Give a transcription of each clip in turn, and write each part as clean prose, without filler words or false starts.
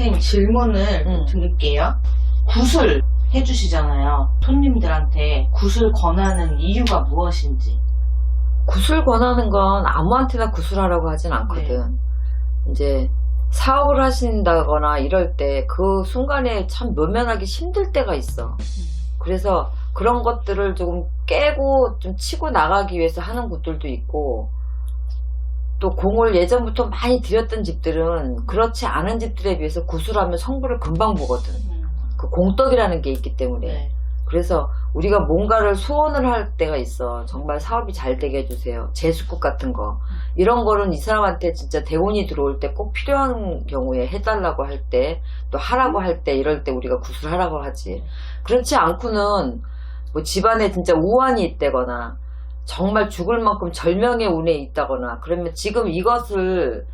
선생님 질문을 드릴게요. 굿을 해주시잖아요. 손님들한테 굿을 권하는 이유가 무엇인지. 굿을 권하는 건 아무한테나 굿을 하라고 하진 않거든. 이제 사업을 하신다거나 이럴 때 그 순간에 참 노면하기 힘들 때가 있어. 그래서 그런 것들을 조금 깨고 좀 치고 나가기 위해서 하는 굿들도 있고, 또 공을 예전부터 많이 들였던 집들은 그렇지 않은 집들에 비해서 굿을 하면 성부를 금방 보거든. 그 공덕이라는 게 있기 때문에. 그래서 우리가 뭔가를 소원을 할 때가 있어. 정말 사업이 잘 되게 해주세요. 제수국 같은 거. 이런 거는 이 사람한테 진짜 대운이 들어올 때 꼭 필요한 경우에 해달라고 할 때, 또 하라고 할 때, 이럴 때 우리가 굿을 하라고 하지. 그렇지 않고는 뭐 집안에 진짜 우환이 있다거나 정말 죽을 만큼 절명의 운에 있다거나 그러면 지금 이것을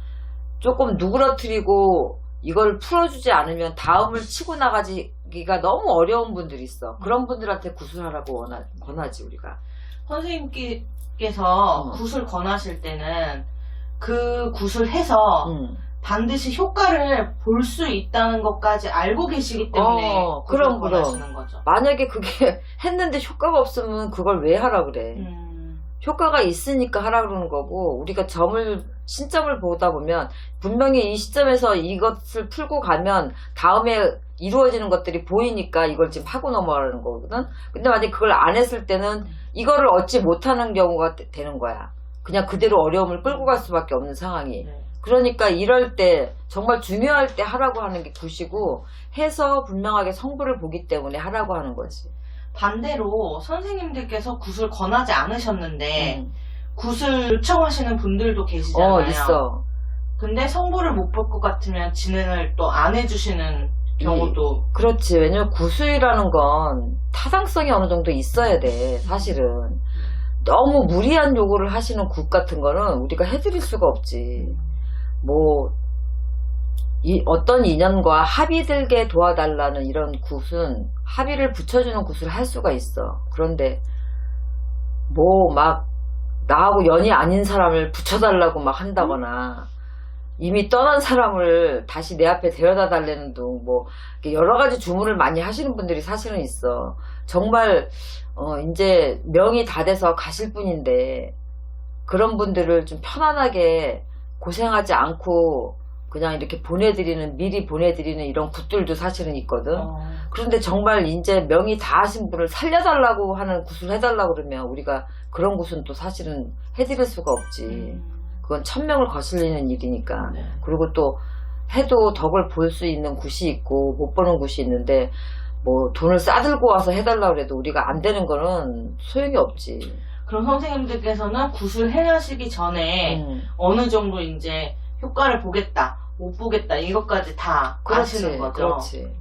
조금 누그러뜨리고 이걸 풀어주지 않으면 다음을 치고 나가기가 너무 어려운 분들이 있어. 그런 분들한테 굿을 하라고 권하지 우리가. 선생님께서 굿을 권하실 때는 그 굿을 해서 반드시 효과를 볼 수 있다는 것까지 알고 계시기 때문에 그럼 권하시는 거죠. 만약에 그게 했는데 효과가 없으면 그걸 왜 하라 그래. 효과가 있으니까 하라 그러는 거고, 우리가 신점을 보다 보면 분명히 이 시점에서 이것을 풀고 가면 다음에 이루어지는 것들이 보이니까 이걸 지금 하고 넘어가는 거거든. 근데 만약에 그걸 안 했을 때는 이거를 얻지 못하는 경우가 되는 거야. 그냥 그대로 어려움을 끌고 갈 수밖에 없는 상황이. 그러니까 이럴 때 정말 중요할 때 하라고 하는 게 굿이고, 해서 분명하게 성부를 보기 때문에 하라고 하는 거지. 반대로 선생님들께서 굿을 권하지 않으셨는데 굿을 요청하시는 분들도 계시잖아요. 있어. 근데 성부를 못 볼 것 같으면 진행을 또 안 해주시는 경우도. 그렇지. 왜냐면 굿이라는 건 타당성이 어느 정도 있어야 돼. 사실은 너무 무리한 요구를 하시는 굿 같은 거는 우리가 해드릴 수가 없지. 뭐 어떤 인연과 합의들게 도와달라는 이런 굿은 합의를 붙여주는 굿을 할 수가 있어. 그런데 뭐 막 나하고 연이 아닌 사람을 붙여달라고 막 한다거나 이미 떠난 사람을 다시 내 앞에 데려다 달라는 등 뭐 여러 가지 주문을 많이 하시는 분들이 사실은 있어. 정말 이제 명이 다 돼서 가실 분인데 그런 분들을 좀 편안하게 고생하지 않고 그냥 이렇게 미리 보내드리는 이런 굿들도 사실은 있거든. 그런데 정말 이제 명이 다 하신 분을 살려달라고 하는 굿을 해달라고 그러면 우리가 그런 굿은 또 사실은 해드릴 수가 없지. 그건 천명을 거슬리는 일이니까. 그리고 또 해도 덕을 볼 수 있는 굿이 있고 못 보는 굿이 있는데, 뭐 돈을 싸들고 와서 해달라고 해도 우리가 안 되는 거는 소용이 없지. 그럼 선생님들께서는 굿을 해하시기 전에 어느 정도 이제 효과를 보겠다, 못 보겠다, 이것까지 다 아시는 거죠? 그렇지.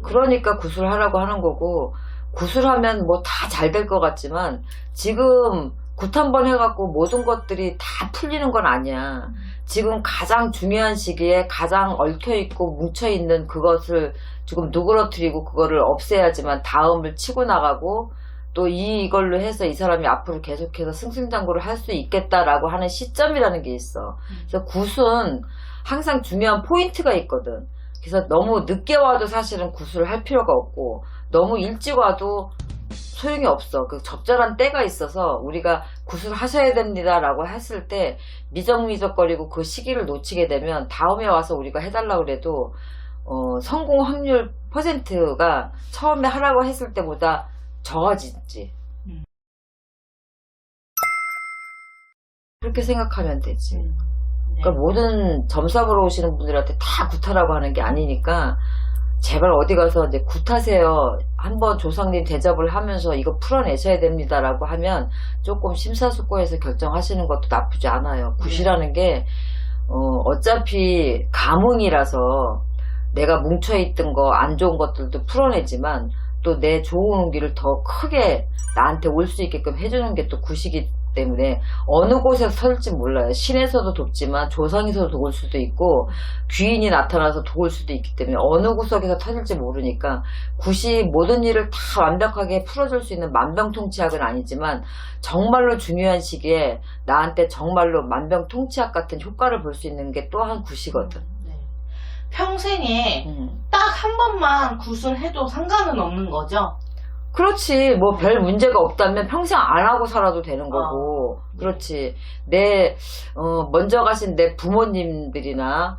그러니까 굿을 하라고 하는 거고, 굿을 하면 뭐 다 잘 될 것 같지만 지금 굿 한 번 해갖고 모든 것들이 다 풀리는 건 아니야. 지금 가장 중요한 시기에 가장 얽혀있고 뭉쳐있는 그것을 지금 누그러뜨리고 그거를 없애야지만 다음을 치고 나가고 또 이걸로 해서 이 사람이 앞으로 계속해서 승승장구를 할 수 있겠다라고 하는 시점이라는 게 있어. 그래서 굿은 항상 중요한 포인트가 있거든. 그래서 너무 늦게 와도 사실은 굿을 할 필요가 없고 너무 일찍 와도 소용이 없어. 그 적절한 때가 있어서 우리가 굿을 하셔야 됩니다 라고 했을 때 미적미적거리고 그 시기를 놓치게 되면 다음에 와서 우리가 해달라고 그래도 성공 확률 퍼센트가 처음에 하라고 했을 때보다 적어지지. 그렇게 생각하면 되지. 그러니까 모든 점사보러 오시는 분들한테 다 굿하라고 하는 게 아니니까 제발 어디 가서 이제 굿하세요. 한번 조상님 대접을 하면서 이거 풀어내셔야 됩니다 라고 하면 조금 심사숙고해서 결정하시는 것도 나쁘지 않아요. 굿이라는 게 어차피 감흥이라서 내가 뭉쳐있던 거 안 좋은 것들도 풀어내지만 또 내 좋은 길을 더 크게 나한테 올 수 있게끔 해주는 게 또 굿이기 때문에 어느 곳에서 설지 몰라요. 신에서도 돕지만 조상에서도 도울 수도 있고 귀인이 나타나서 도울 수도 있기 때문에 어느 구석에서 터질지 모르니까 굿이 모든 일을 다 완벽하게 풀어줄 수 있는 만병통치약은 아니지만 정말로 중요한 시기에 나한테 정말로 만병통치약 같은 효과를 볼 수 있는 게 또한 굿이거든. 평생에 딱 한 번만 구술해도 상관은 없는 거죠? 그렇지. 뭐 별 문제가 없다면 평생 안 하고 살아도 되는 거고. 그렇지. 먼저 가신 내 부모님들이나,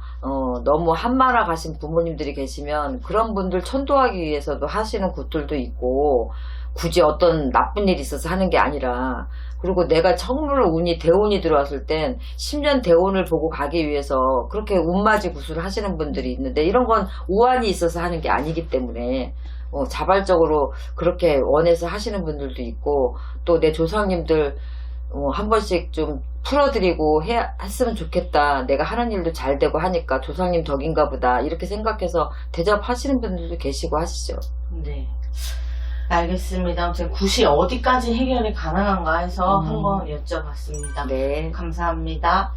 너무 한마나 가신 부모님들이 계시면 그런 분들 천도하기 위해서도 하시는 굿들도 있고, 굳이 어떤 나쁜 일이 있어서 하는 게 아니라, 그리고 내가 정말로 대운이 들어왔을 땐 10년 대운을 보고 가기 위해서 그렇게 운맞이 구술을 하시는 분들이 있는데, 이런 건 우환이 있어서 하는 게 아니기 때문에, 자발적으로 그렇게 원해서 하시는 분들도 있고, 또 내 조상님들 한 번씩 좀 풀어드리고 했으면 좋겠다. 내가 하는 일도 잘 되고 하니까 조상님 덕인가 보다. 이렇게 생각해서 대접하시는 분들도 계시고 하시죠. 네. 알겠습니다. 아무튼 굿이 어디까지 해결이 가능한가 해서 한번 여쭤봤습니다. 네. 감사합니다.